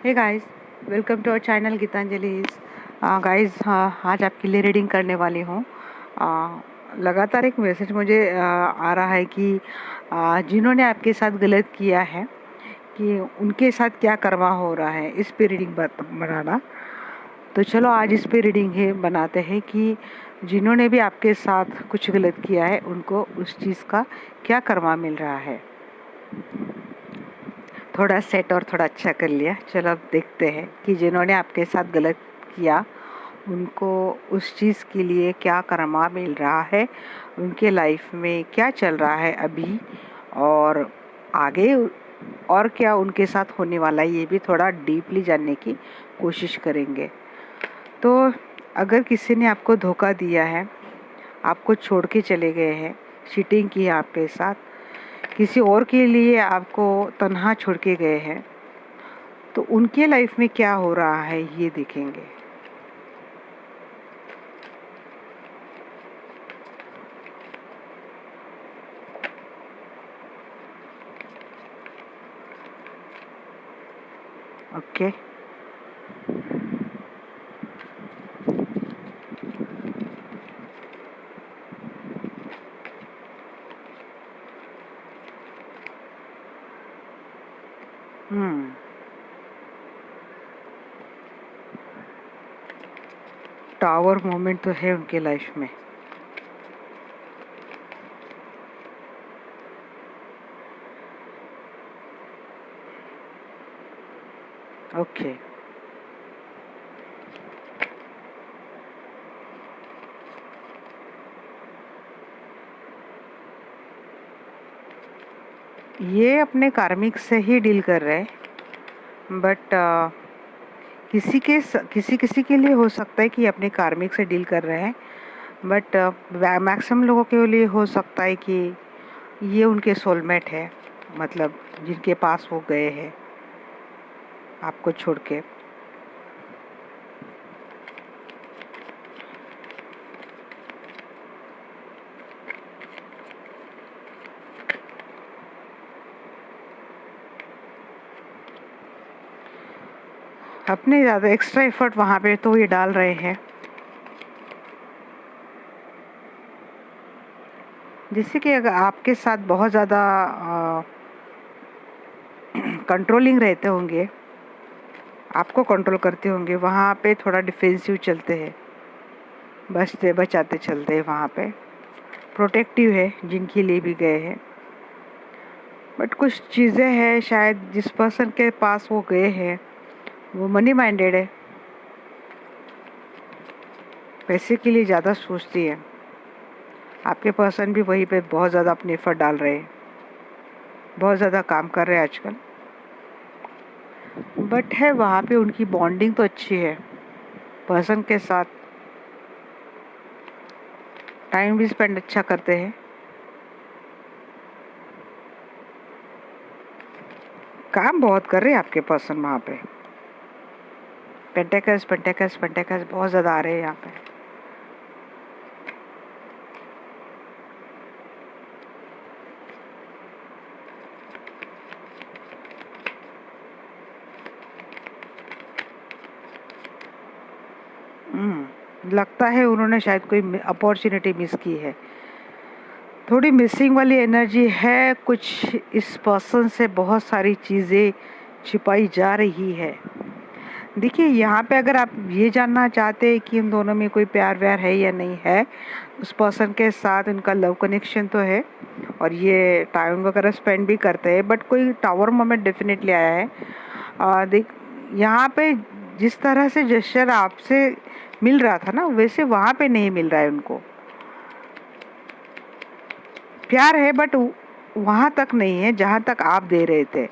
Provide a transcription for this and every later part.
Hey guys, welcome to our channel Geetanjali. Guys, आज आपके लिए रीडिंग करने वाली हूँ। लगातार एक मैसेज मुझे आ रहा है कि जिन्होंने आपके साथ गलत किया है कि उनके साथ क्या कर्मा हो रहा है, इस पे रीडिंग बनाना। तो चलो आज इस पे रीडिंग ही बनाते हैं कि जिन्होंने भी आपके साथ कुछ गलत किया है उनको उस चीज़ का क्या कर्मा मिल रहा है। थोड़ा सेट और थोड़ा अच्छा कर लिया। चलो अब देखते हैं कि जिन्होंने आपके साथ गलत किया उनको उस चीज़ के लिए क्या कर्मा मिल रहा है, उनके लाइफ में क्या चल रहा है अभी और आगे, और क्या उनके साथ होने वाला है, ये भी थोड़ा डीपली जानने की कोशिश करेंगे। तो अगर किसी ने आपको धोखा दिया है, आपको छोड़ के चले गए हैं, चीटिंग की है आपके साथ, किसी और के लिए आपको तन्हा छोड़ के गए हैं, तो उनके लाइफ में क्या हो रहा है ये देखेंगे। ओके, टावर मोमेंट तो है उनके लाइफ में। ओके, ये अपने कार्मिक से ही डील कर रहे हैं, बट किसी किसी के लिए हो सकता है कि अपने कार्मिक से डील कर रहे हैं, बट मैक्सिमम लोगों के लिए हो सकता है कि ये उनके सोलमेट है, मतलब जिनके पास वो गए हैं आपको छोड़ के। अपने ज़्यादा एक्स्ट्रा एफर्ट वहाँ पे तो ये डाल रहे हैं, जिससे कि अगर आपके साथ बहुत ज़्यादा कंट्रोलिंग रहते होंगे, आपको कंट्रोल करते होंगे, वहाँ पे थोड़ा डिफेंसिव चलते हैं, बचते बचाते चलते हैं, वहाँ पे प्रोटेक्टिव है जिनके लिए भी गए हैं। बट कुछ चीज़ें हैं, शायद जिस पर्सन के पास वो गए हैं वो मनी माइंडेड है, पैसे के लिए ज़्यादा सोचती है। आपके पर्सन भी वहीं पे बहुत ज़्यादा अपने एफर्ट डाल रहे हैं, बहुत ज़्यादा काम कर रहे हैं आजकल, बट है वहाँ पे उनकी बॉन्डिंग तो अच्छी है, पर्सन के साथ टाइम भी स्पेंड अच्छा करते हैं, काम बहुत कर रहे हैं आपके पर्सन वहाँ पे। पेंटेकल्स पेंटेकल्स पेंटेकल्स बहुत ज़्यादा आ रहे हैं यहाँ पे। लगता है उन्होंने शायद कोई अपॉर्चुनिटी मिस की है, थोड़ी मिसिंग वाली एनर्जी है कुछ। इस पर्सन से बहुत सारी चीज़ें छिपाई जा रही है। देखिए यहाँ पे अगर आप ये जानना चाहते हैं कि इन दोनों में कोई प्यार व्यार है या नहीं है, उस पर्सन के साथ उनका लव कनेक्शन तो है और ये टाइम वगैरह स्पेंड भी करते हैं, बट कोई टावर मोमेंट डेफिनेटली आया है। देख यहाँ पे जिस तरह से जेस्चर आपसे मिल रहा था ना, वैसे वहाँ पे नहीं मिल रहा है उनको। प्यार है बट वहाँ तक नहीं है जहाँ तक आप दे रहे थे।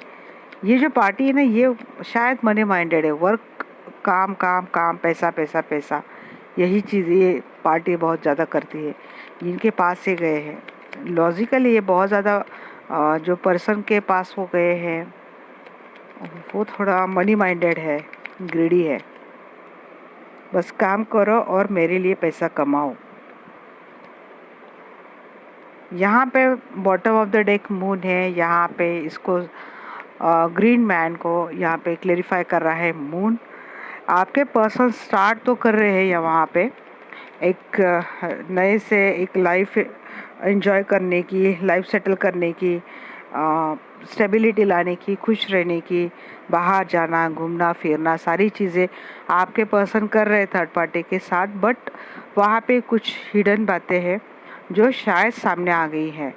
ये जो पार्टी है ना, ये शायद मनी माइंडेड है, वर्क, काम काम काम, पैसा पैसा पैसा, यही चीज़ ये पार्टी बहुत ज़्यादा करती है। जिनके पास से गए हैं लॉजिकली, ये बहुत ज़्यादा जो पर्सन के पास वो गए हैं वो थोड़ा मनी माइंडेड है, ग्रीडी है, बस काम करो और मेरे लिए पैसा कमाओ। यहाँ पे bottom of the deck moon है, यहाँ पे इसको ग्रीन मैन को यहाँ पे क्लेरिफाई कर रहा है मून। आपके पर्सन स्टार्ट तो कर रहे हैं या वहाँ पे एक नए से एक लाइफ एंजॉय करने की, लाइफ सेटल करने की, स्टेबिलिटी लाने की, खुश रहने की, बाहर जाना, घूमना फिरना, सारी चीज़ें आपके पर्सन कर रहे थर्ड पार्टी के साथ। बट वहाँ पे कुछ हिडन बातें हैं जो शायद सामने आ गई है।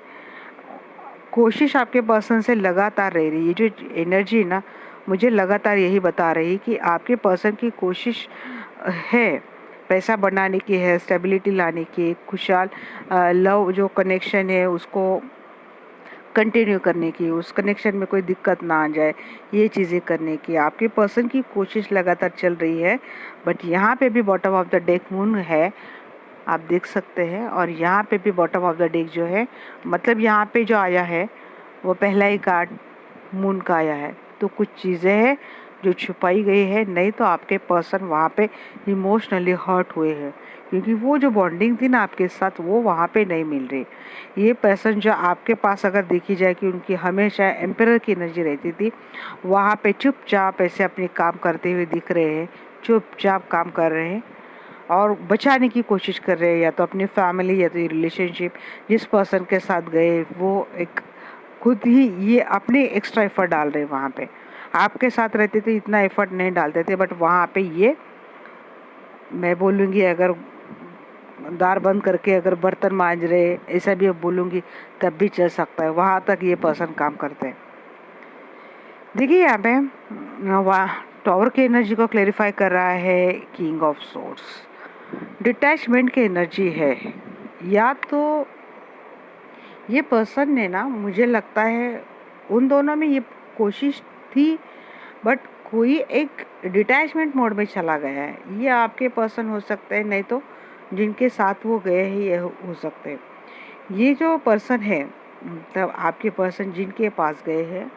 कोशिश आपके पर्सन से लगातार रह रही है। ये जो एनर्जी ना मुझे लगातार यही बता रही कि आपके पर्सन की कोशिश है, पैसा बनाने की है, स्टेबिलिटी लाने की, खुशहाल लव जो कनेक्शन है उसको कंटिन्यू करने की, उस कनेक्शन में कोई दिक्कत ना आ जाए, ये चीज़ें करने की आपके पर्सन की कोशिश लगातार चल रही है। बट यहाँ पे भी bottom of the deck moon है, आप देख सकते हैं। और यहाँ पे भी बॉटम ऑफ द डेक जो है, मतलब यहाँ पे जो आया है वो पहला ही कार्ड मून का आया है। तो कुछ चीज़ें हैं जो छुपाई गई है, नहीं तो आपके पर्सन वहाँ पे इमोशनली हर्ट हुए हैं, क्योंकि वो जो बॉन्डिंग थी ना आपके साथ वो वहाँ पे नहीं मिल रही। ये पर्सन जो आपके पास अगर देखी जाए कि उनकी हमेशा एम्परर की एनर्जी रहती थी, वहाँ पे चुपचाप ऐसे अपने काम करते हुए दिख रहे हैं, चुपचाप काम कर रहे हैं और बचाने की कोशिश कर रहे हैं, या तो अपनी फैमिली या तो ये रिलेशनशिप जिस पर्सन के साथ गए वो एक खुद ही ये अपने एक्स्ट्रा एफर्ट डाल रहे हैं वहाँ पे। आपके साथ रहते थे इतना एफर्ट नहीं डालते थे, बट वहाँ पे ये मैं बोलूँगी अगर दार बंद करके अगर बर्तन मांज रहे ऐसा भी बोलूँगी तब भी चल सकता है, वहाँ तक ये पर्सन काम करते हैं। देखिए यहाँ पे टावर की एनर्जी को क्लेरिफाई कर रहा है किंग ऑफ सोर्स। डिटैचमेंट की एनर्जी है, या तो ये पर्सन ने ना मुझे लगता है उन दोनों में ये कोशिश थी, बट कोई एक डिटैचमेंट मोड में चला गया है। ये आपके पर्सन हो सकते हैं, नहीं तो जिनके साथ वो गए हैं ये हो सकते हैं। ये जो पर्सन है मतलब आपके पर्सन जिनके पास गए हैं,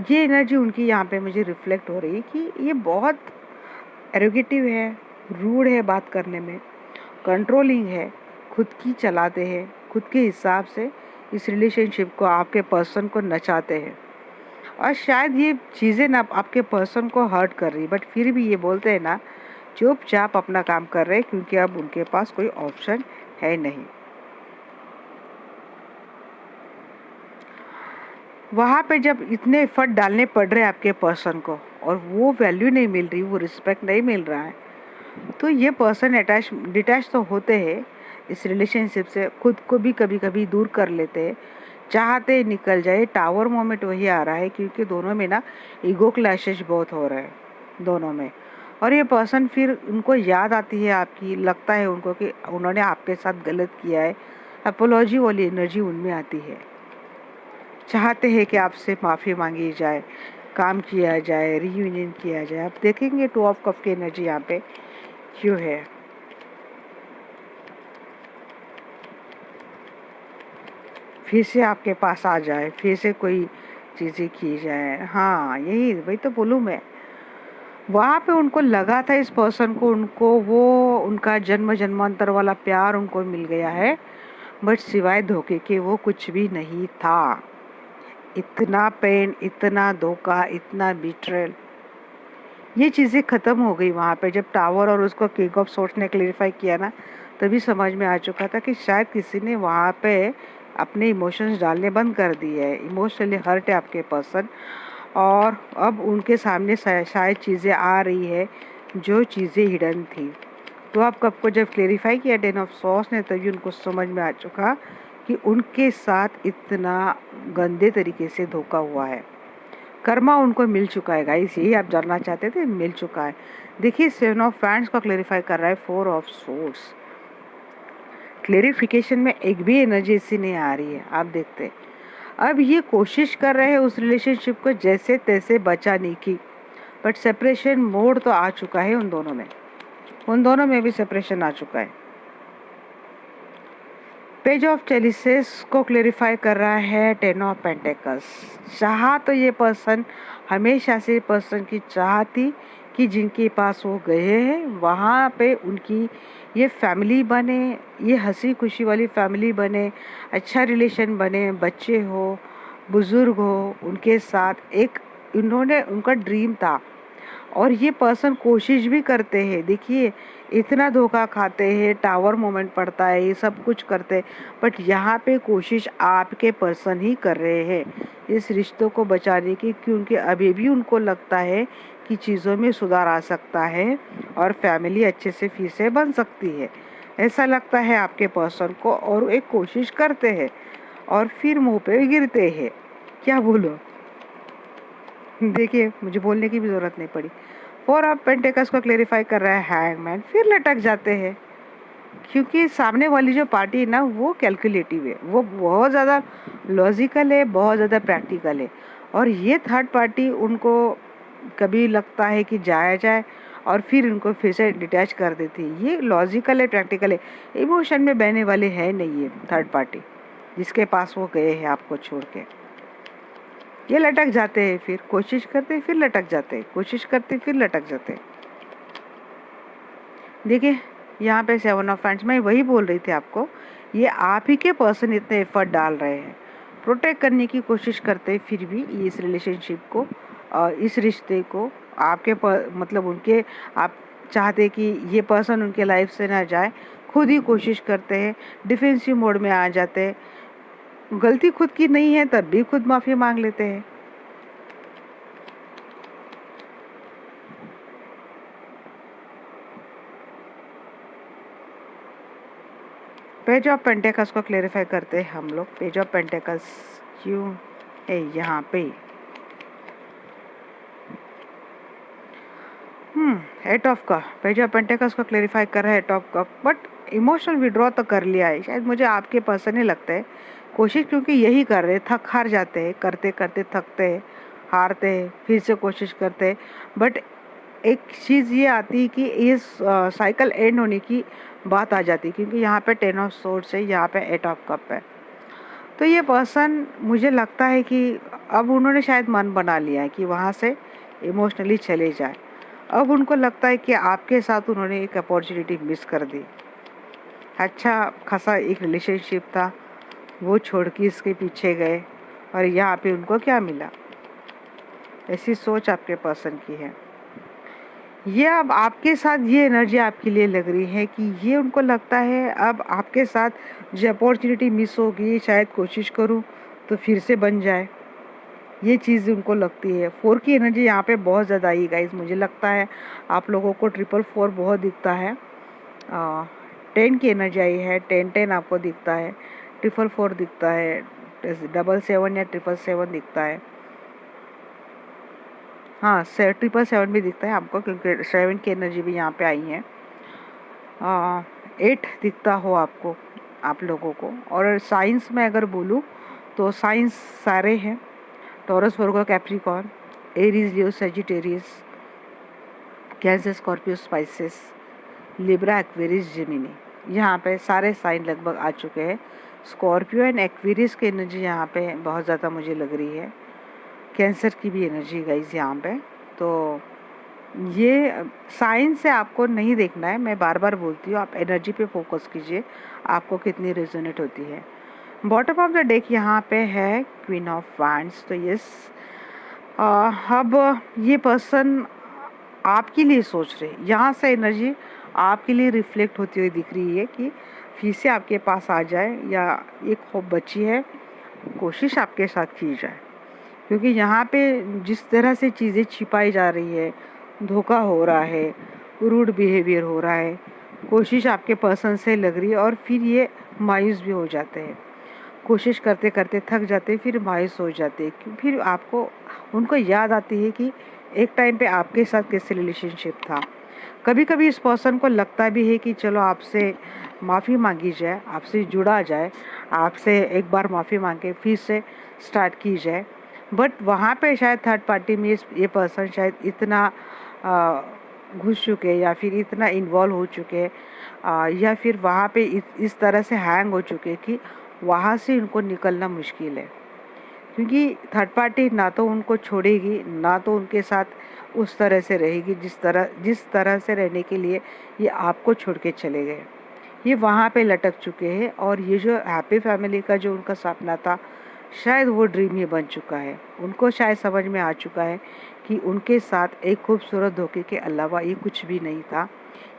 ये एनर्जी उनकी यहाँ पे मुझे रिफ्लेक्ट हो रही है कि ये बहुत एरोगेटिव है, रूड है बात करने में, कंट्रोलिंग है, खुद की चलाते हैं, खुद के हिसाब से इस रिलेशनशिप को आपके पर्सन को नचाते हैं। और शायद ये चीज़ें ना आपके पर्सन को हर्ट कर रही, बट फिर भी ये बोलते हैं ना चुपचाप अपना काम कर रहे हैं, क्योंकि अब उनके पास कोई ऑप्शन है नहीं। वहाँ पे जब इतने एफर्ट डालने पड़ रहे हैं आपके पर्सन को और वो वैल्यू नहीं मिल रही, वो रिस्पेक्ट नहीं मिल रहा है, तो ये पर्सन डिटैच तो होते हैं इस रिलेशनशिप से, खुद को भी कभी कभी दूर कर लेते हैं, चाहते निकल जाए। टावर मोमेंट वही आ रहा है क्योंकि दोनों में ना ईगो क्लैशेस बहुत हो रहे हैं दोनों में। और ये पर्सन फिर उनको याद आती है आपकी, लगता है उनको कि उन्होंने आपके साथ गलत किया है, अपोलॉजी वाली एनर्जी उनमें आती है, चाहते हैं कि आपसे माफ़ी मांगी जाए, काम किया जाए, रीयूनियन किया जाए। आप देखेंगे 2 ऑफ कप की एनर्जी यहाँ पे क्यों है, फिर से आपके पास आ जाए, फिर से कोई चीज़ें की जाए। हाँ यही वही तो बोलूँ मैं, वहाँ पे उनको लगा था इस पर्सन को, उनको वो उनका जन्म जन्मांतर वाला प्यार उनको मिल गया है, बट सिवाय धोखे के वो कुछ भी नहीं था। इतना पेन, इतना धोखा, इतना बिट्रेल, ये चीज़ें ख़त्म हो गई वहाँ पे। जब टावर और उसको किंग ऑफ सोर्स ने क्लेरिफाई किया ना, तभी समझ में आ चुका था कि शायद किसी ने वहाँ पे अपने इमोशंस डालने बंद कर दिए है, इमोशनली हर्ट है आपके पर्सन, और अब उनके सामने शायद चीज़ें आ रही है जो चीज़ें हिडन थी। तो आप कब को जब क्लेरिफाई किया 10 ऑफ सोर्स ने, तभी उनको समझ में आ चुका कि उनके साथ इतना गंदे तरीके से धोखा हुआ है। कर्मा उनको मिल चुका है गाइस, यही आप जानना चाहते थे, मिल चुका है। देखिए 7 ऑफ वैंड्स को क्लेरिफाई कर रहा है 4 ऑफ सोर्स। क्लेरिफिकेशन में एक भी एनर्जी ऐसी नहीं आ रही है, आप देखते हैं। अब ये कोशिश कर रहे हैं उस रिलेशनशिप को जैसे तैसे बचाने की, बट सेपरेशन मोड तो आ चुका है उन दोनों में भी सेपरेशन आ चुका है। पेज ऑफ चेलिसेस को क्लेरिफाई कर रहा है 10 ऑफ पेंटेकल्स। चाह तो ये पर्सन हमेशा से पर्सन की चाह थी कि जिनके पास वो गए हैं वहाँ पे उनकी ये फैमिली बने, ये हंसी खुशी वाली फैमिली बने, अच्छा रिलेशन बने, बच्चे हो, बुजुर्ग हो, उनके साथ एक इन्होंने उनका ड्रीम था और ये पर्सन कोशिश भी करते हैं। देखिए इतना धोखा खाते हैं, टावर मोमेंट पड़ता है, ये सब कुछ करते हैं, बट यहाँ पे कोशिश आपके पर्सन ही कर रहे हैं इस रिश्तों को बचाने की, क्योंकि अभी भी उनको लगता है कि चीज़ों में सुधार आ सकता है और फैमिली अच्छे से फिर से बन सकती है। ऐसा लगता है आपके पर्सन को और एक कोशिश करते हैं और फिर मुंह पे गिरते हैं। क्या बोलो, देखिए मुझे बोलने की भी ज़रूरत नहीं पड़ी। फोर ऑफ पेंटिकल्स को क्लेरिफाई कर रहा है हैंगमैन, फिर लटक जाते हैं क्योंकि सामने वाली जो पार्टी है ना वो कैलकुलेटिव है, वो बहुत ज़्यादा लॉजिकल है, बहुत ज़्यादा प्रैक्टिकल है। और ये थर्ड पार्टी उनको कभी लगता है कि जाया जाए और फिर उनको फिर से डिटैच कर देती है। ये लॉजिकल है, प्रैक्टिकल है, इमोशन में बहने वाले है नहीं ये थर्ड पार्टी जिसके पास वो गए हैं आपको छोड़ के। ये लटक जाते हैं, फिर कोशिश करते फिर लटक जाते, कोशिश करते फिर लटक जाते। देखिए यहाँ पे 7 ऑफ हैंड्स, मैं वही बोल रही थी आपको, ये आप ही के पर्सन इतने एफर्ट डाल रहे हैं, प्रोटेक्ट करने की कोशिश करते हैं, फिर भी इस रिलेशनशिप को, इस रिश्ते को आपके मतलब उनके, आप चाहते कि ये पर्सन उनके लाइफ से ना जाए, खुद ही कोशिश करते हैं, डिफेंसिव मोड में आ जाते हैं, गलती खुद की नहीं है तब भी खुद माफ़ी मांग लेते हैं। पेज ऑफ पेंटिकल्स को क्लेरिफाई करते हैं हम लोग। पेज ऑफ पेंटिकल्स क्यों है यहाँ पे? एट ऑफ का पेज ऑफ पेंटिकल्स को क्लेरिफाई कर रहा है eight of cup, but emotional withdraw तो कर लिया है शायद, मुझे आपके पर्सन ही लगता है कोशिश, क्योंकि यही कर रहे, थक हार जाते हैं, करते करते थकते हैं, हारते हैं, फिर से कोशिश करते हैं, बट एक चीज़ ये आती है कि इस साइकिल एंड होने की बात आ जाती है, क्योंकि यहाँ पे 10 ऑफ सोर्ड्स है, यहाँ पे 8 ऑफ कप है। तो ये पर्सन मुझे लगता है कि अब उन्होंने शायद मन बना लिया है कि वहाँ से इमोशनली चले जाए। अब उनको लगता है कि आपके साथ उन्होंने एक अपॉर्चुनिटी मिस कर दी, अच्छा खासा एक रिलेशनशिप था, वो छोड़ के इसके पीछे गए और यहाँ पे उनको क्या मिला। ऐसी सोच आपके पर्सन की है। ये अब आपके साथ ये एनर्जी आपके लिए लग रही है कि ये उनको लगता है अब आपके साथ जो अपॉर्चुनिटी मिस होगी, शायद कोशिश करूं तो फिर से बन जाए, ये चीज़ उनको लगती है। 4 की एनर्जी यहाँ पे बहुत ज़्यादा आई गाइस, मुझे लगता है आप लोगों को 444 बहुत दिखता है। 10 की एनर्जी आई है, 10 आपको दिखता है, 444 दिखता है, 777 या 777 दिखता है, हाँ 777 भी दिखता है आपको, क्योंकि 7 की एनर्जी भी यहाँ पे आई है। 8 दिखता हो आपको, आप लोगों को। और साइंस में अगर बोलूँ तो साइंस सारे हैं, Taurus, Virgo, Capricorn, Aries, Leo, Sagittarius, Cancer, Scorpio, Pisces, Libra, Aquarius, Gemini, यहाँ पे सारे साइन लगभग आ चुके हैं। स्कॉर्पियो एंड एक्वेरियस की एनर्जी यहाँ पे बहुत ज़्यादा मुझे लग रही है, कैंसर की भी एनर्जी गाइस यहाँ पे। तो ये साइंस से आपको नहीं देखना है, मैं बार बार बोलती हूँ, आप एनर्जी पे फोकस कीजिए, आपको कितनी रेजोनेट होती है। बॉटम ऑफ द डेक यहाँ पे है क्वीन ऑफ वैंड्स। तो यस, अब ये पर्सन आपके लिए सोच रहे, यहाँ से एनर्जी आपके लिए रिफ्लेक्ट होती हुई दिख रही है कि फिर से आपके पास आ जाए, या एक होप बची है, कोशिश आपके साथ की जाए, क्योंकि यहाँ पे जिस तरह से चीज़ें छिपाई जा रही है, धोखा हो रहा है, रूड बिहेवियर हो रहा है, कोशिश आपके पर्सन से लग रही है, और फिर ये मायूस भी हो जाते हैं, कोशिश करते करते थक जाते, फिर मायूस हो जाते, फिर आपको उनको याद आती है कि एक टाइम पे आपके साथ कैसे रिलेशनशिप था। कभी कभी इस पर्सन को लगता भी है कि चलो आपसे माफ़ी मांगी जाए, आपसे जुड़ा जाए, आपसे एक बार माफ़ी मांग के फिर से स्टार्ट की जाए, बट वहाँ पे शायद थर्ड पार्टी में ये पर्सन शायद इतना घुस चुके, या फिर इतना इन्वॉल्व हो चुके, या फिर वहाँ पे इस तरह से हैंग हो चुके कि वहाँ से उनको निकलना मुश्किल है, क्योंकि थर्ड पार्टी ना तो उनको छोड़ेगी, ना तो उनके साथ उस तरह से रहेगी जिस तरह से रहने के लिए ये आपको छोड़ के चले गए। ये वहाँ पे लटक चुके हैं, और ये जो हैप्पी फैमिली का जो उनका सपना था, शायद वो ड्रीम ही बन चुका है। उनको शायद समझ में आ चुका है कि उनके साथ एक खूबसूरत धोखे के अलावा ये कुछ भी नहीं था।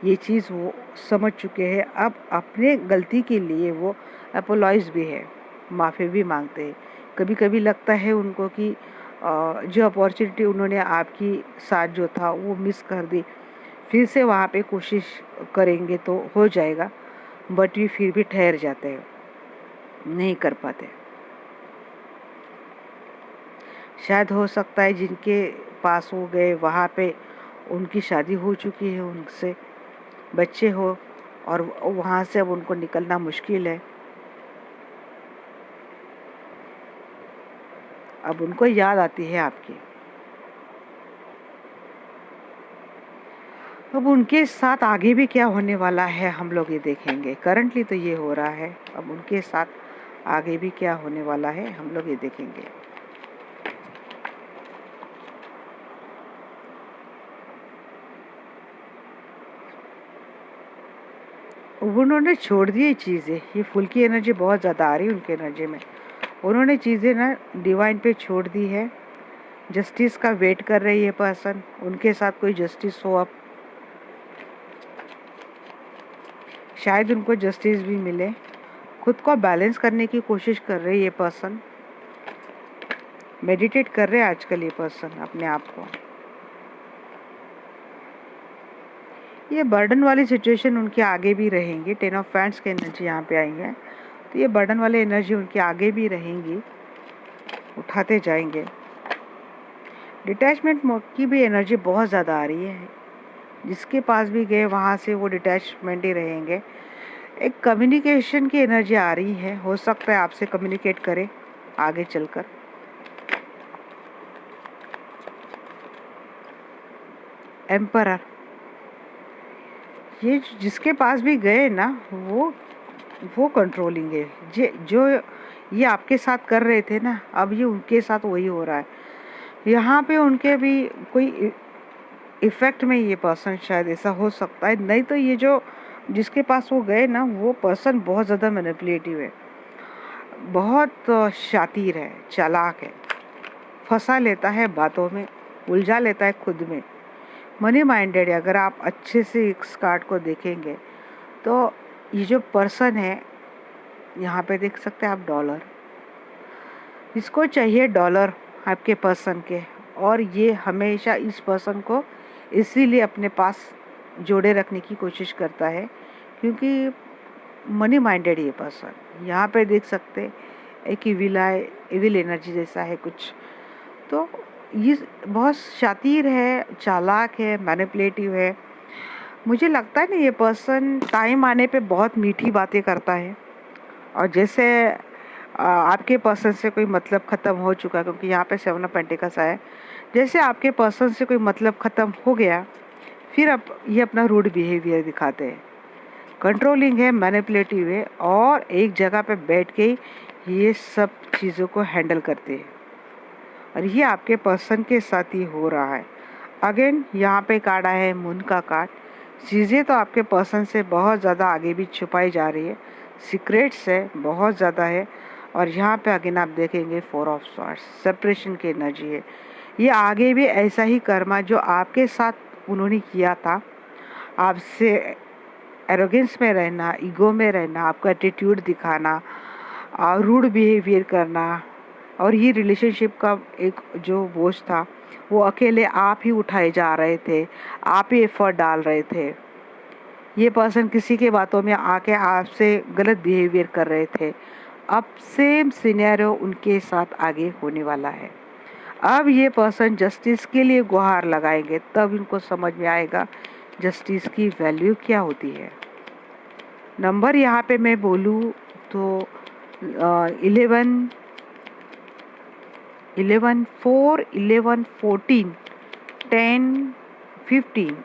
ये चीज़ वो समझ चुके हैं। अब अपने गलती के लिए वो अपोलॉइज भी है, माफ़ी भी मांगते हैं। कभी कभी लगता है उनको कि जो अपॉर्चुनिटी उन्होंने आपकी साथ जो था वो मिस कर दी, फिर से वहाँ पे कोशिश करेंगे तो हो जाएगा, बट ये फिर भी ठहर जाते हैं, नहीं कर पाते। शायद हो सकता है जिनके पास हो गए वहाँ पे उनकी शादी हो चुकी है, उनसे बच्चे हो, और वहाँ से अब उनको निकलना मुश्किल है। अब उनको याद आती है आपकी। अब उनके साथ आगे भी क्या होने वाला है हम लोग ये देखेंगे। करंटली तो ये हो रहा है, अब उनके साथ आगे भी क्या होने वाला है हम लोग ये देखेंगे। उन्होंने छोड़ दी चीज़ें, ये फुल की एनर्जी बहुत ज़्यादा आ रही है उनके एनर्जी में। उन्होंने चीज़ें ना डिवाइन पे छोड़ दी है। जस्टिस का वेट कर रही है पर्सन, उनके साथ कोई जस्टिस हो। अब शायद उनको जस्टिस भी मिले। खुद को बैलेंस करने की कोशिश कर रही है ये पर्सन। मेडिटेट कर रहे हैं आजकल ये पर्सन अपने आप को। ये बर्डन वाली सिचुएशन उनके आगे भी रहेंगी। 10 ऑफ फैंड्स की एनर्जी यहाँ पे आई है, तो ये बर्डन वाले एनर्जी उनके आगे भी रहेंगी, उठाते जाएंगे। डिटैचमेंट की भी एनर्जी बहुत ज़्यादा आ रही है। जिसके पास भी गए वहाँ से वो डिटैचमेंट ही रहेंगे। एक कम्युनिकेशन की एनर्जी आ रही है, हो सकता है आपसे कम्युनिकेट करे आगे चलकर। एम्परर, ये जिसके पास भी गए ना वो कंट्रोलिंग है। जो ये आपके साथ कर रहे थे ना, अब ये उनके साथ वही हो रहा है। यहाँ पे उनके भी कोई इफेक्ट में ये पर्सन शायद ऐसा हो सकता है। नहीं तो ये जो जिसके पास वो गए ना, वो पर्सन बहुत ज़्यादा मैनिपुलेटिव है, बहुत शातिर है, चालाक है, फंसा लेता है बातों में, उलझा लेता है खुद में। मनी माइंडेड है। अगर आप अच्छे से इस कार्ड को देखेंगे तो ये जो पर्सन है, यहाँ पे देख सकते हैं आप डॉलर, इसको चाहिए डॉलर आपके पर्सन के, और ये हमेशा इस पर्सन को इसीलिए अपने पास जोड़े रखने की कोशिश करता है क्योंकि मनी माइंडेड ये पर्सन। यहाँ पे देख सकते एक इविल एनर्जी जैसा है कुछ। तो ये बहुत शातिर है, चालाक है, मैनिपुलेटिव है। मुझे लगता है ना ये पर्सन टाइम आने पे बहुत मीठी बातें करता है, और जैसे आपके पर्सन से कोई मतलब ख़त्म हो चुका है, क्योंकि यहाँ पे 7 ऑफ पेंटिकल्स आए, जैसे आपके पर्सन से कोई मतलब ख़त्म हो गया, फिर अब ये अपना रूड बिहेवियर दिखाते हैं। कंट्रोलिंग है, मैनिपुलेटिव है, और एक जगह पे बैठ के ये सब चीज़ों को हैंडल करते हैं, और ये आपके पर्सन के साथ ही हो रहा है। अगेन यहाँ पे कार्ड आया है मून का कार्ड। चीज़ें तो आपके पर्सन से बहुत ज़्यादा आगे भी छुपाई जा रही है, सीक्रेट्स है बहुत ज़्यादा है। और यहाँ पे अगेन आप देखेंगे 4 ऑफ स्वॉर्ड्स, सेपरेशन की एनर्जी है। ये आगे भी ऐसा ही कर्मा जो आपके साथ उन्होंने किया था, आपसे एरोगेंस में रहना, ईगो में रहना, आपका एटीट्यूड दिखाना, रूड बिहेवियर करना, और ये रिलेशनशिप का एक जो बोझ था वो अकेले आप ही उठाए जा रहे थे, आप ही एफर्ट डाल रहे थे। ये पर्सन किसी के बातों में आके आपसे गलत बिहेवियर कर रहे थे। अब सेम सिनेरियो उनके साथ आगे होने वाला है। अब ये पर्सन जस्टिस के लिए गुहार लगाएंगे, तब इनको समझ में आएगा जस्टिस की वैल्यू क्या होती है। नंबर यहाँ पे मैं बोलूँ तो 11, 4, 11, 14, 10, 15,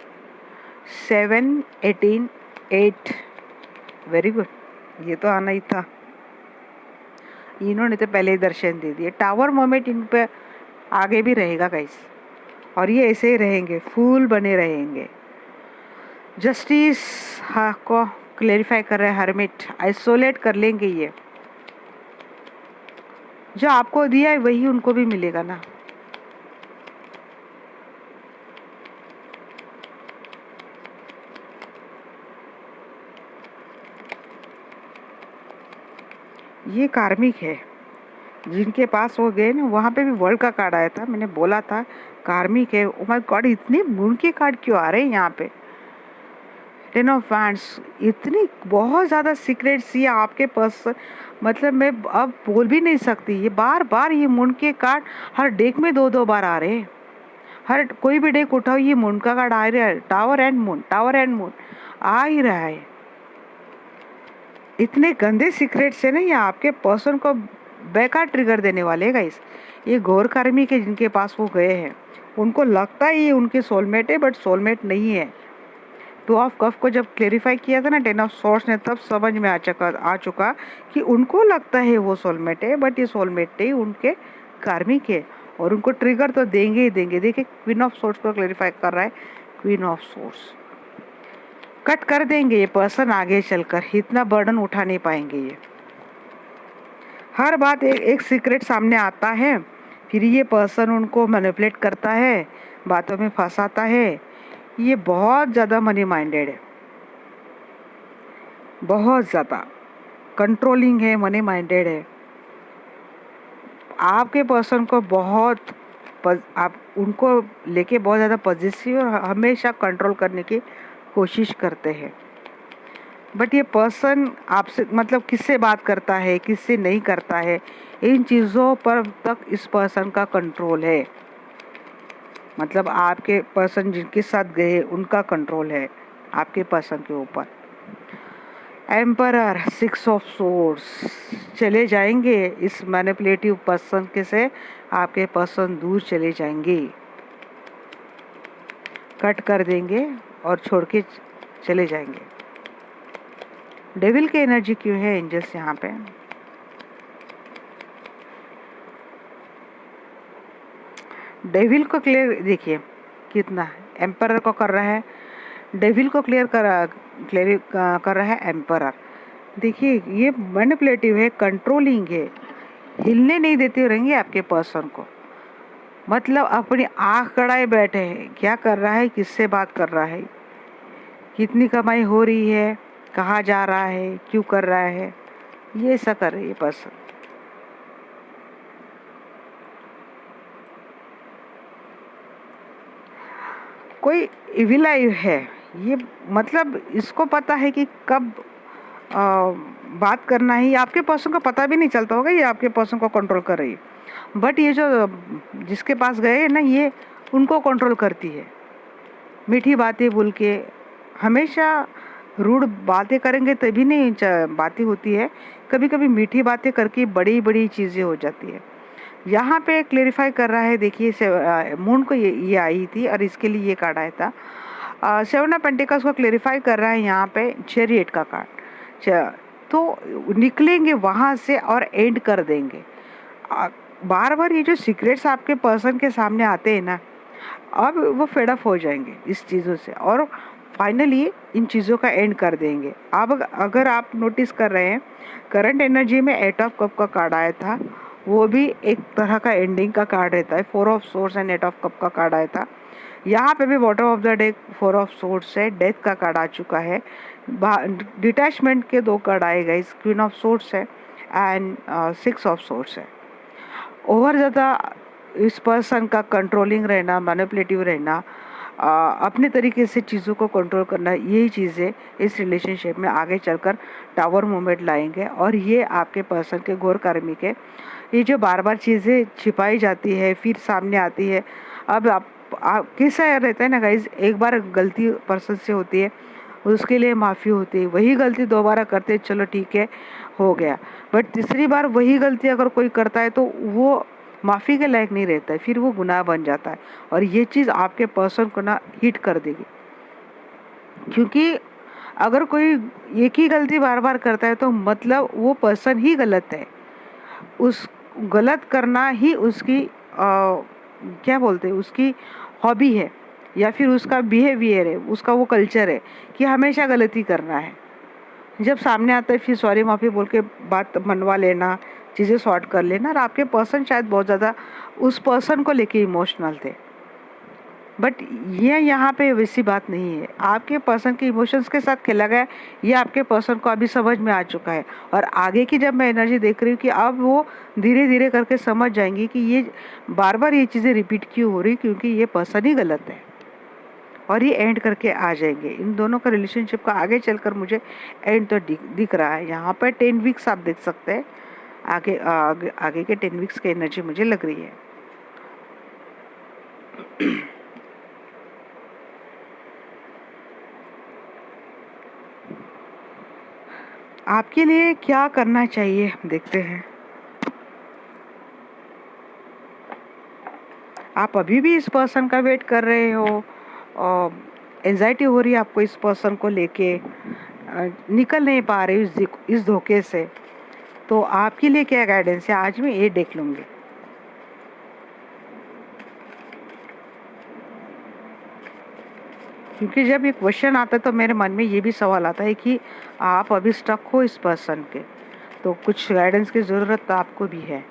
7, 18, 8। वेरी गुड, ये तो आना ही था। इन्होंने तो पहले ही दर्शन दे दिए। टावर मोमेंट इन पे आगे भी रहेगा गाइस, और ये ऐसे ही रहेंगे, फूल बने रहेंगे। जस्टिस को क्लेरिफाई कर रहे हैं हर्मिट, आइसोलेट कर लेंगे ये। जो आपको दिया है वही उनको भी मिलेगा ना। ये कार्मिक है, जिनके पास वो गए ना, वहाँ पे भी वर्ल्ड का कार्ड आया था, मैंने बोला था कार्मिक है। ओ माय गॉड, इतने मून के कार्ड क्यों आ रहे हैं यहाँ पे। 10 ऑफ वैंड्स, इतनी बहुत ज़्यादा सीक्रेट्स ये आपके पास, मतलब मैं अब बोल भी नहीं सकती। ये बार बार ये मून के कार्ड हर डेक में दो दो बार आ रहे हैं। हर कोई भी डेक उठाओ ये मून का कार्ड आ रहा है। Tower and moon, tower and moon आ ही रहा है। इतने गंदे सीक्रेट्स है ना, ये आपके पर्सन को बेकार ट्रिगर देने वाले गाइस। ये घोर कार्मिक है, जिनके पास वो गए हैं, उनको लगता है ये उनके सोलमेट है, बट सोलमेट नहीं है। 2 ऑफ कफ को जब क्लेरिफाई किया था ना 10 ऑफ सोर्स ने, तब समझ में आ चुका कि उनको लगता है वो सोलमेट है, बट ये सोलमेट नहीं, उनके कार्मिक है। और उनको ट्रिगर तो देंगे ही देंगे। देखिए क्वीन ऑफ सोर्स को क्लेरिफाई कर रहा है। क्वीन ऑफ सोर्स कट कर देंगे ये पर्सन आगे चलकर, इतना बर्डन उठा नहीं पाएंगे ये। हर बात एक सीक्रेट सामने आता है, फिर ये पर्सन उनको मैनिपुलेट करता है, बातों में फंसाता है। ये बहुत ज़्यादा मनी माइंडेड है, बहुत ज़्यादा कंट्रोलिंग है, मनी माइंडेड है। आपके पर्सन को बहुत आप उनको लेके बहुत ज़्यादा पॉजिटिव और हमेशा कंट्रोल करने की कोशिश करते हैं। बट ये पर्सन आपसे मतलब किससे बात करता है, किससे नहीं करता है, इन चीज़ों पर तक इस पर्सन का कंट्रोल है। मतलब आपके पर्सन जिनके साथ गए उनका कंट्रोल है आपके पर्सन के ऊपर। एम्परर, 6 ऑफ सोर्ड्स, चले जाएंगे इस मैनिपुलेटिव पर्सन के से, आपके पर्सन दूर चले जाएंगे, कट कर देंगे और छोड़ के चले जाएंगे। डेविल की एनर्जी क्यों है एंजल्स यहाँ पे। डेविल को क्लियर देखिए कितना एम्परर को कर रहा है, डेविल को क्लियर कर रहा है एम्परर। देखिए ये मैनिपुलेटिव है, कंट्रोलिंग है, हिलने नहीं देते रहेंगे आपके पर्सन को। मतलब अपनी आँख गड़ाए बैठे हैं, क्या कर रहा है, किससे बात कर रहा है, कितनी कमाई हो रही है, कहाँ जा रहा है, क्यों कर रहा है, ये ऐसा कर रही है पर्सन। कोई इविल आई है ये, मतलब इसको पता है कि कब बात करना है। ये आपके पर्सन को पता भी नहीं चलता होगा ये आपके पर्सन को कंट्रोल कर रही है। बट ये जो जिसके पास गए हैं ना, ये उनको कंट्रोल करती है। मीठी बातें बोल के, हमेशा रूड बातें करेंगे तभी नहीं बातें होती है, कभी कभी मीठी बातें करके बड़ी बड़ी चीज़ें हो जाती है। यहाँ पे क्लेरिफाई कर रहा है। देखिए मून को ये आई थी और इसके लिए ये कार्ड आया था। 7 ऑफ पेंटिकल्स को क्लेरिफाई कर रहा है यहाँ पे चैरियट का कार्ड। तो निकलेंगे वहाँ से और एंड कर देंगे। बार बार ये जो सीक्रेट्स आपके पर्सन के सामने आते हैं ना, अब वो फेड अप हो जाएंगे इस चीज़ों से और फाइनली इन चीज़ों का एंड कर देंगे। अब अगर आप नोटिस कर रहे हैं करंट एनर्जी में 8 ऑफ कप का कार्ड आया था, वो भी एक तरह का एंडिंग का कार्ड रहता है। 4 of source and 8 of cup का कार्ड आया था। यहाँ पे भी bottom of the deck 4 of source से डेथ का कार्ड आ चुका है। डिटैचमेंट के 2 कार्ड आए गए, क्वीन ऑफ सोर्स है एंड 6 ऑफ सोर्स है। ओवर ज़्यादा इस पर्सन का कंट्रोलिंग रहना, मैनिपुलेटिव रहना, अपने तरीके से चीज़ों को कंट्रोल करना, यही चीज़ें इस रिलेशनशिप में आगे चलकर टावर मूवमेंट लाएंगे। और ये आपके पर्सन के घोर कार्मिक है। ये जो बार बार चीज़ें छिपाई जाती है फिर सामने आती है। अब आप कैसा रहता है ना गाइज, एक बार गलती पर्सन से होती है उसके लिए माफ़ी होती है, वही गलती दोबारा करते चलो ठीक है हो गया, बट तीसरी बार वही गलती अगर कोई करता है तो वो माफ़ी के लायक नहीं रहता है, फिर वो गुनाह बन जाता है। और ये चीज़ आपके पर्सन को ना हिट कर देगी, क्योंकि अगर कोई एक ही गलती बार बार करता है तो मतलब वो पर्सन ही गलत है। उस गलत करना ही उसकी क्या बोलते हैं, उसकी हॉबी है या फिर उसका बिहेवियर है, उसका वो कल्चर है कि हमेशा गलती करना है। जब सामने आता है फिर सॉरी माफ़ी बोल के बात मनवा लेना, चीज़ें सॉर्ट कर लेना। और आपके पर्सन शायद बहुत ज़्यादा उस पर्सन को लेके इमोशनल थे, बट ये यहाँ पे वैसी बात नहीं है। आपके पर्सन के इमोशंस के साथ खेला गया, ये आपके पर्सन को अभी समझ में आ चुका है। और आगे की जब मैं एनर्जी देख रही हूँ कि अब वो धीरे धीरे करके समझ जाएंगी कि ये बार बार ये चीज़ें रिपीट क्यों हो रही, क्योंकि ये पर्सन ही गलत है, और ये एंड करके आ जाएंगे। इन दोनों का रिलेशनशिप का आगे चलकर मुझे एंड तो दिख रहा है। यहाँ पर 10 वीक्स आप देख सकते हैं, आगे के 10 वीक्स की एनर्जी मुझे लग रही है। आपके लिए क्या करना चाहिए देखते हैं। आप अभी भी इस पर्सन का वेट कर रहे हो और एंजाइटी हो रही है आपको इस पर्सन को लेके, निकल नहीं पा रहे हो इस धोखे से, तो आपके लिए क्या गाइडेंस है आज मैं ये देख लूँगी। क्योंकि जब ये क्वेश्चन आता है तो मेरे मन में ये भी सवाल आता है कि आप अभी स्टक हो इस पर्सन के, तो कुछ गाइडेंस की ज़रूरत तो आपको भी है।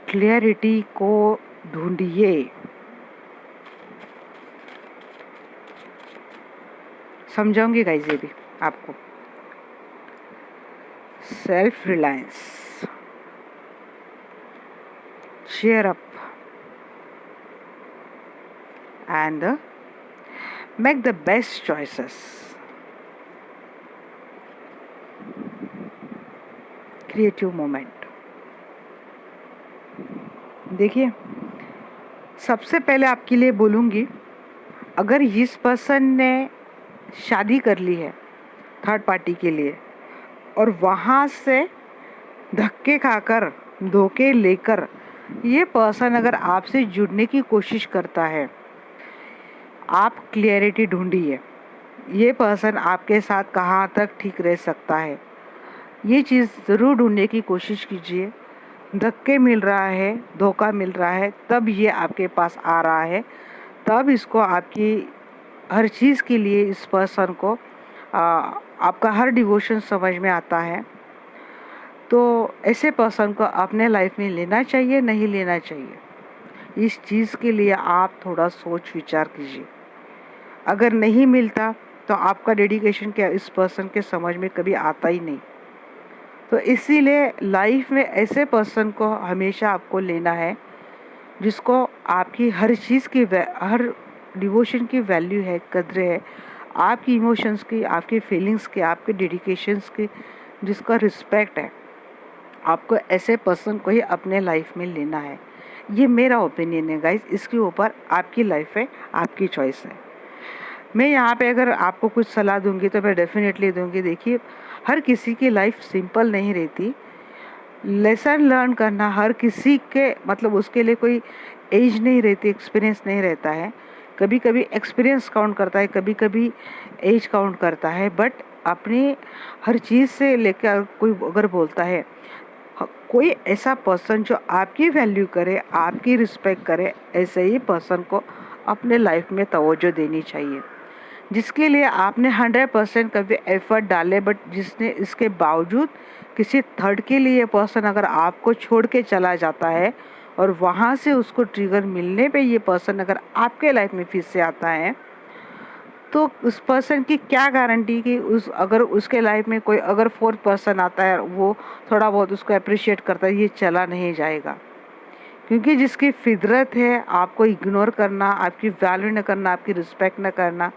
क्लियरिटी को ढूंढिए, समझाऊंगी गाइस ये भी आपको। Self reliance, cheer up and make the best choices. Creative moment. देखिए, सबसे पहले आपके लिए बोलूँगी, अगर इस पर्सन ने शादी कर ली है थर्ड पार्टी के लिए और वहाँ से धक्के खाकर धोखे लेकर ये पर्सन अगर आपसे जुड़ने की कोशिश करता है, आप क्लियरिटी ढूंढिए। ये पर्सन आपके साथ कहाँ तक ठीक रह सकता है, ये चीज़ ज़रूर ढूंढने की कोशिश कीजिए। धक्के मिल रहा है, धोखा मिल रहा है, तब ये आपके पास आ रहा है, तब इसको आपकी हर चीज़ के लिए इस पर्सन को आपका हर डिवोशन समझ में आता है। तो ऐसे पर्सन को अपने लाइफ में लेना चाहिए, नहीं लेना चाहिए, इस चीज़ के लिए आप थोड़ा सोच विचार कीजिए। अगर नहीं मिलता तो आपका डेडिकेशन क्या इस पर्सन के समझ में कभी आता ही नहीं। तो इसीलिए लाइफ में ऐसे पर्सन को हमेशा आपको लेना है जिसको आपकी हर चीज़ की हर डिवोशन की वैल्यू है, कद्र है, आपकी इमोशंस की, आपकी फीलिंग्स की, आपके डेडिकेशंस की, जिसका रिस्पेक्ट है। आपको ऐसे पर्सन को ही अपने लाइफ में लेना है। ये मेरा ओपिनियन है गाइस, इसके ऊपर आपकी लाइफ है, आपकी चॉइस है। मैं यहाँ पे अगर आपको कुछ सलाह दूंगी तो मैं डेफिनेटली दूंगी। देखिए, हर किसी की लाइफ सिंपल नहीं रहती। लेसन लर्न करना हर किसी के मतलब उसके लिए कोई एज नहीं रहती, एक्सपीरियंस नहीं रहता है। कभी कभी एक्सपीरियंस काउंट करता है, कभी कभी एज काउंट करता है, बट अपनी हर चीज़ से लेकर कोई अगर बोलता है, कोई ऐसा पर्सन जो आपकी वैल्यू करे, आपकी रिस्पेक्ट करे, ऐसे ही पर्सन को अपने लाइफ में तवज्जो देनी चाहिए, जिसके लिए आपने 100% कभी एफर्ट डाले, बट जिसने इसके बावजूद किसी थर्ड के लिए पर्सन अगर आपको छोड़ के चला जाता है और वहाँ से उसको ट्रिगर मिलने पे ये पर्सन अगर आपके लाइफ में फिर से आता है, तो उस पर्सन की क्या गारंटी कि अगर उसके लाइफ में कोई अगर फोर्थ पर्सन आता है, वो थोड़ा बहुत उसको अप्रिशिएट करता है, ये चला नहीं जाएगा। क्योंकि जिसकी फितरत है आपको इग्नोर करना, आपकी वैल्यू न करना, आपकी रिस्पेक्ट न करना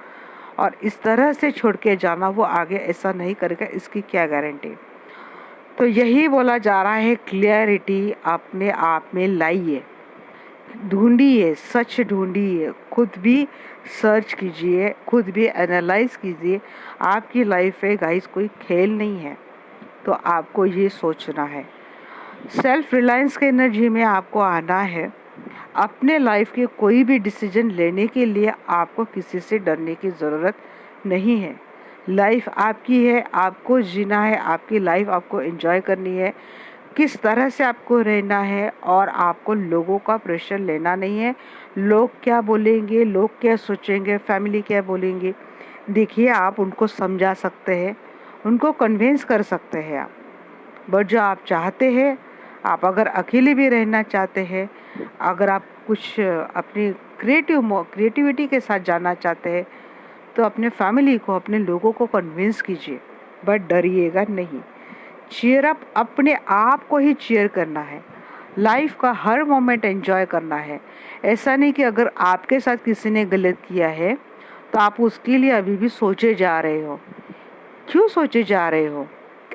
और इस तरह से छोड़ के जाना, वो आगे ऐसा नहीं करेगा, इसकी क्या गारंटी। तो यही बोला जा रहा है, क्लियरिटी अपने आप में लाइए, ढूंढिए, सच ढूंढिए, खुद भी सर्च कीजिए, खुद भी एनालाइज कीजिए। आपकी लाइफ है गाइस, कोई खेल नहीं है, तो आपको ये सोचना है। सेल्फ रिलायंस की एनर्जी में आपको आना है। अपने लाइफ के कोई भी डिसीजन लेने के लिए आपको किसी से डरने की ज़रूरत नहीं है। लाइफ आपकी है, आपको जीना है, आपकी लाइफ आपको एंजॉय करनी है। किस तरह से आपको रहना है, और आपको लोगों का प्रेशर लेना नहीं है। लोग क्या बोलेंगे, लोग क्या सोचेंगे, फैमिली क्या बोलेंगे, देखिए आप उनको समझा सकते हैं, उनको कन्विंस कर सकते हैं आप। बट जो आप चाहते हैं, आप अगर अकेले भी रहना चाहते हैं, अगर आप कुछ अपनी क्रिएटिविटी के साथ जाना चाहते हैं, तो अपने फैमिली को, अपने लोगों को कन्विंस कीजिए, बट डरिएगा नहीं। चीयर अप, अपने आप को ही चीयर करना है, लाइफ का हर मोमेंट एंजॉय करना है। ऐसा नहीं कि अगर आपके साथ किसी ने गलत किया है तो आप उसके लिए अभी भी सोचे जा रहे हो। क्यों सोचे जा रहे हो?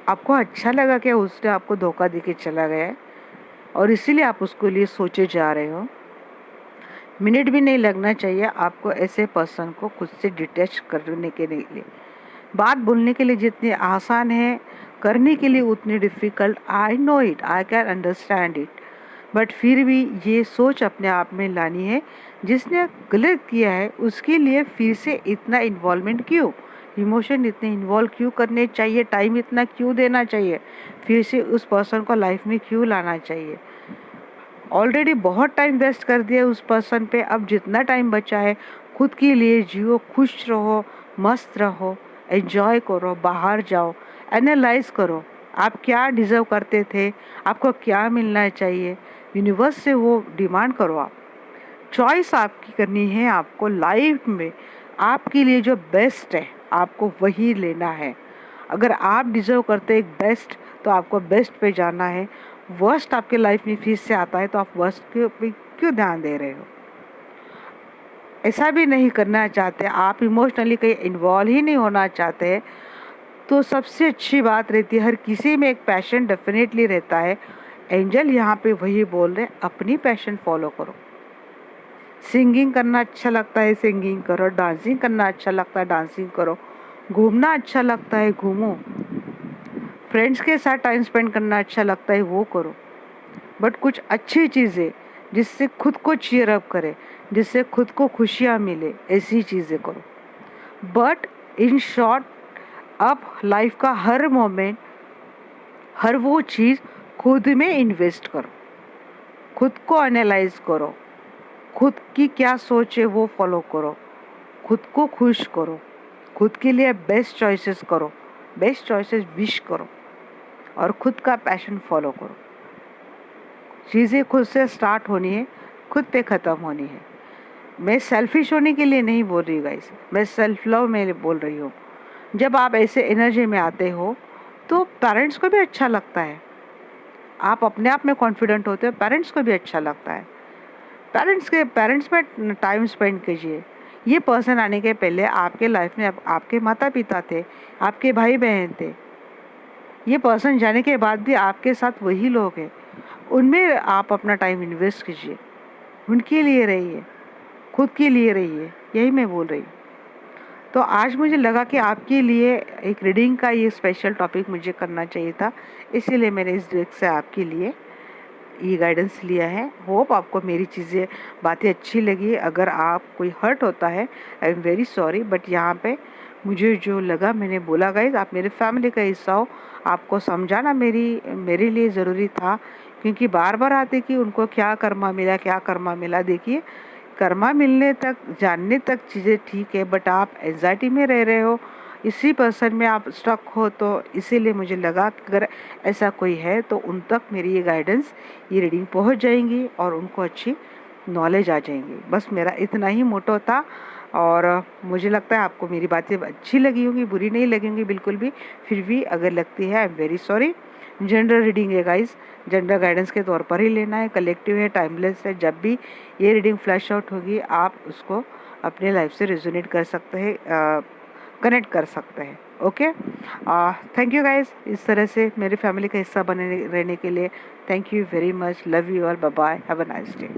आपको अच्छा लगा कि उसने आपको धोखा दे के चला गया है और इसीलिए आप उसके लिए सोचे जा रहे हो। मिनट भी नहीं लगना चाहिए आपको ऐसे पर्सन को खुद से डिटैच करने के लिए। बात बोलने के लिए जितनी आसान है, करने के लिए उतनी difficult. I know it, I can understand it, but फिर भी ये सोच अपने आप में लानी है, जिसने गलत किया है उसके लिए फिर से इतना इन्वॉल्वमेंट क्यों, इमोशन इतने इन्वॉल्व क्यों करने चाहिए, टाइम इतना क्यों देना चाहिए, फिर से उस पर्सन को लाइफ में क्यों लाना चाहिए। ऑलरेडी बहुत टाइम वेस्ट कर दिया उस पर्सन पे, अब जितना टाइम बचा है खुद के लिए जियो, खुश रहो, मस्त रहो, एंजॉय करो, बाहर जाओ, एनालाइज करो आप क्या डिज़र्व करते थे, आपको क्या मिलना चाहिए, यूनिवर्स से वो डिमांड करो। आप चॉइस आपकी करनी है, आपको लाइफ में आपके लिए जो बेस्ट है आपको वही लेना है। अगर आप डिज़र्व करते एक बेस्ट, तो आपको बेस्ट पे जाना है। वर्स्ट आपके लाइफ में फिर से आता है तो आप वर्स्ट के पे क्यों ध्यान दे रहे हो? ऐसा भी नहीं करना चाहते, आप इमोशनली कहीं इन्वॉल्व ही नहीं होना चाहते, तो सबसे अच्छी बात रहती है, हर किसी में एक पैशन डेफिनेटली रहता है। एंजल यहाँ पे वही बोल रहे, अपनी पैशन फॉलो करो। सिंगिंग करना अच्छा लगता है, सिंगिंग करो, डांसिंग करना अच्छा लगता है, डांसिंग करो, घूमना अच्छा लगता है, घूमो, फ्रेंड्स के साथ टाइम स्पेंड करना अच्छा लगता है, वो करो। बट कुछ अच्छी चीज़ें जिससे खुद को चीयर अप करे, जिससे खुद को खुशियाँ मिले, ऐसी चीज़ें करो। बट इन शॉर्ट, अब लाइफ का हर मोमेंट, हर वो चीज़ खुद में इन्वेस्ट करो, खुद को एनालाइज करो, खुद की क्या सोच है वो फॉलो करो, खुद को खुश करो, खुद के लिए बेस्ट चॉइसेस करो, बेस्ट चॉइसेस विश करो, और खुद का पैशन फॉलो करो। चीज़ें खुद से स्टार्ट होनी है, खुद पे ख़त्म होनी है। मैं सेल्फिश होने के लिए नहीं बोल रही गाइस, मैं सेल्फ लव में बोल रही हूँ। जब आप ऐसे एनर्जी में आते हो तो पेरेंट्स को भी अच्छा लगता है, आप अपने आप में कॉन्फिडेंट होते हो, पेरेंट्स को भी अच्छा लगता है। पेरेंट्स में टाइम स्पेंड कीजिए। ये पर्सन आने के पहले आपके लाइफ में आपके माता पिता थे, आपके भाई बहन थे। ये पर्सन जाने के बाद भी आपके साथ वही लोग हैं, उनमें आप अपना टाइम इन्वेस्ट कीजिए, उनके लिए रहिए, खुद के लिए रहिए, यही मैं बोल रही हूँ। तो आज मुझे लगा कि आपके लिए एक रीडिंग का ये स्पेशल टॉपिक मुझे करना चाहिए था, इसीलिए मैंने इस डायरेक्ट से आपके लिए ये गाइडेंस लिया है। होप आपको मेरी बातें अच्छी लगी। अगर आप कोई हर्ट होता है, I am very sorry, but यहाँ पे मुझे जो लगा मैंने बोला। गाइस, आप मेरे फैमिली का हिस्सा हो, आपको समझाना मेरे लिए ज़रूरी था, क्योंकि बार बार आते कि उनको क्या कर्मा मिला, क्या कर्मा मिला। देखिए, कर्मा मिलने तक, जानने तक चीज़ें ठीक है, बट आप एंजाइटी में रह रहे हो, इसी पर्सन में आप स्टक हो, तो इसीलिए मुझे लगा कि अगर ऐसा कोई है तो उन तक मेरी ये गाइडेंस, ये रीडिंग पहुंच जाएंगी और उनको अच्छी नॉलेज आ जाएंगी। बस मेरा इतना ही मोटो था, और मुझे लगता है आपको मेरी बातें अच्छी लगी होंगी, बुरी नहीं लगी होंगी बिल्कुल भी। फिर भी अगर लगती है, I am very sorry. General reading है गाइस, जनरल गाइडेंस के तौर पर ही लेना है, कलेक्टिव है, टाइमलेस है। जब भी ये रीडिंग फ्लैश आउट होगी, आप उसको अपने लाइफ से रेजोनेट कर सकते हैं, कनेक्ट कर सकते हैं। ओके, थैंक यू गाइस, इस तरह से मेरी फैमिली का हिस्सा बने रहने के लिए। Thank you very much, love you all, bye bye, have a nice day.